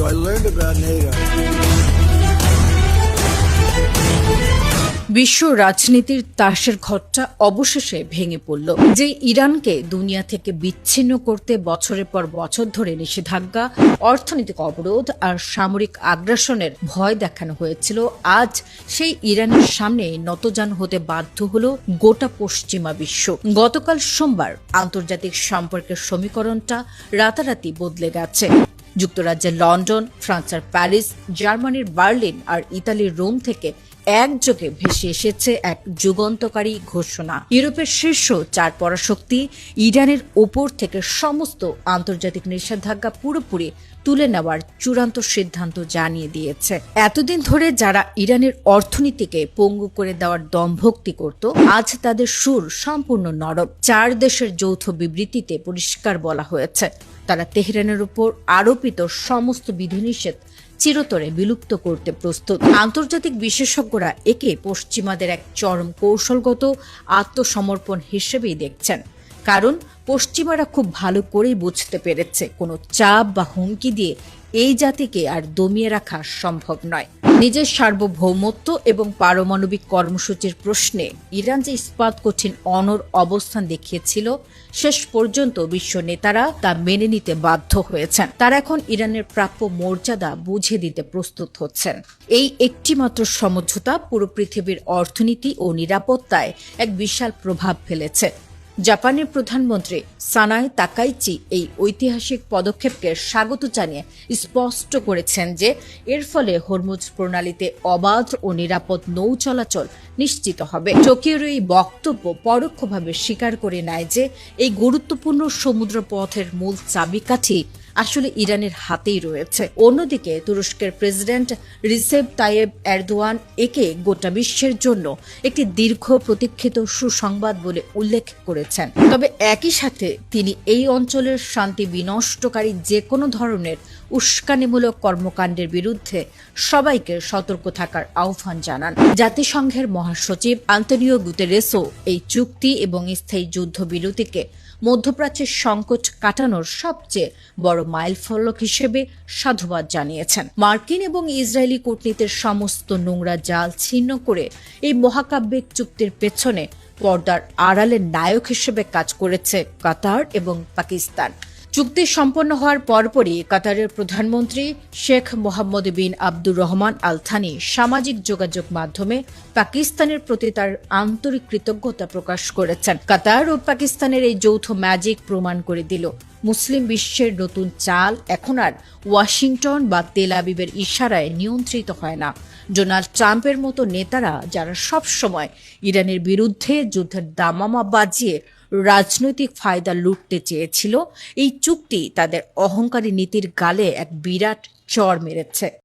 I learned about NATO. বিশ্ব রাজনীতির তাসের ঘরটা অবশেষে ভেঙে পড়ল। যে ইরানকে দুনিয়া থেকে বিচ্ছিন্ন করতে বছরের পর বছর ধরে নিষেধাজ্ঞা, অর্থনৈতিক অবরোধ আর সামরিক আগ্রাসনের ভয় দেখানো হয়েছিল, আজ সেই ইরানের সামনে নতজান হতে বাধ্য হল গোটা পশ্চিমা বিশ্ব। গতকাল সোমবার আন্তর্জাতিক সম্পর্কের সমীকরণটা রাতারাতি বদলে গেছে। যুক্তরাজ্যের লন্ডন, ফ্রান্সের প্যারিস, জার্মানির বার্লিন আর ইতালির রোম থেকে একযোগে ভেসে এসেছে এক যুগান্তকারী ঘোষণা। ইউরোপের শীর্ষ চার পরাশক্তি ইরানের ওপর থেকে সমস্ত আন্তর্জাতিক নিষেধাজ্ঞা পুরোপুরি তুলে নেওয়ার চূড়ান্ত সিদ্ধান্ত জানিয়ে দিয়েছে। এতদিন ধরে যারা ইরানের অর্থনীতিকে পঙ্গু করে দেওয়ার দম্ভক্তি করত, আজ তাদের সুর সম্পূর্ণ নরম। চার দেশের যৌথ বিবৃতিতে পরিষ্কার বলা হয়েছে, তারা তেহরানের উপর আরোপিত সমস্ত বিধিনিষেধ চিরতরে বিলুপ্ত করতে প্রস্তুত। আন্তর্জাতিক বিশেষজ্ঞরা একে পশ্চিমাদের এক চরম কৌশলগত আত্মসমর্পণ হিসেবেই দেখছেন, কারণ পশ্চিমারা খুব ভালো করেই বুঝতে পেরেছে কোনো চাপ বা হুমকি দিয়ে এই জাতিকে আর দমিয়ে রাখা সম্ভব নয়। নিজের সার্বভৌমত্ব এবং পারমাণবিক কর্মসূচির প্রশ্নে ইরান যে ইস্পাত কঠিন অনড় অবস্থান দেখিয়েছিল, শেষ পর্যন্ত বিশ্ব নেতারা তা মেনে নিতে বাধ্য হয়েছেন। তারা এখন ইরানের প্রাপ্য মর্যাদা বুঝে দিতে প্রস্তুত হচ্ছেন। এই একটিমাত্র সমঝোতা পুরো পৃথিবীর অর্থনীতি ও নিরাপত্তায় এক বিশাল প্রভাব ফেলেছে। জাপানের প্রধানমন্ত্রী সানায় তাকাইচি এই ঐতিহাসিক পদক্ষেপকে স্বাগত জানিয়ে স্পষ্ট করেছেন যে এর ফলে হরমুজ প্রণালীতে অবাধ ও নিরাপদ নৌ চলাচল নিশ্চিত হবে। টোকিওর এই বক্তব্য পরোক্ষভাবে স্বীকার করে নেয় যে এই গুরুত্বপূর্ণ সমুদ্র পথের মূল চাবিকাঠি আসলে ইরানের হাতেই রয়েছে। অন্যদিকে তুরস্কের প্রেসিডেন্ট রিসেপ তাইয়েব এরদোয়ান একে গোটা বিশ্বের জন্য একটি দীর্ঘ প্রতীক্ষিত সুসংবাদ বলে উল্লেখ করেছেন। তবে একই সাথে তিনি এই অঞ্চলের শান্তি বিনষ্টকারী যে কোনো ধরনের উস্কানিমূলক কর্মকাণ্ডের বিরুদ্ধে সবাইকে সতর্ক থাকার আহ্বান জানান। জাতিসংঘের মহাসচিব আন্তোনিও গুতেরেসও এই চুক্তি এবং স্থায়ী যুদ্ধবিরতিকে মধ্যপ্রাচ্যের সংকট কাটানোর সবচেয়ে বড় মাইলফলক হিসেবে সাধুবাদ জানিয়েছেন। মার্কিন এবং ইসরায়েলি কূটনীতির সমস্ত নোংরা জাল ছিন্ন করে এই মহাকাব্যিক চুক্তির পেছনে পর্দার আড়ালে নায়ক হিসেবে কাজ করেছে কাতার এবং পাকিস্তান। চুক্তি সম্পন্ন হওয়ার পরপরই কাতারের প্রধানমন্ত্রী শেখ মোহাম্মদ বিন আব্দুর রহমান আল থানি সামাজিক যোগাযোগ মাধ্যমে পাকিস্তানের প্রতি তার আন্তরিক কৃতজ্ঞতা প্রকাশ করেছেন। কাতার ও পাকিস্তানের এই যৌথ ম্যাজিক প্রমাণ করে দিল মুসলিম বিশ্বের নতুন চাল এখন আর ওয়াশিংটন বা তেল আবিবের ইশারায় নিয়ন্ত্রিত হয় না। ডোনাল্ড ট্রাম্পের মতো নেতারা, যারা সব সময় ইরানের বিরুদ্ধে যুদ্ধের দামামা বাজিয়ে রাজনৈতিক ফায়দা লুটতে চেয়েছিল, এই চুক্তি তাদের অহংকারী নীতির গালে এক বিরাট চড় মেরেছে।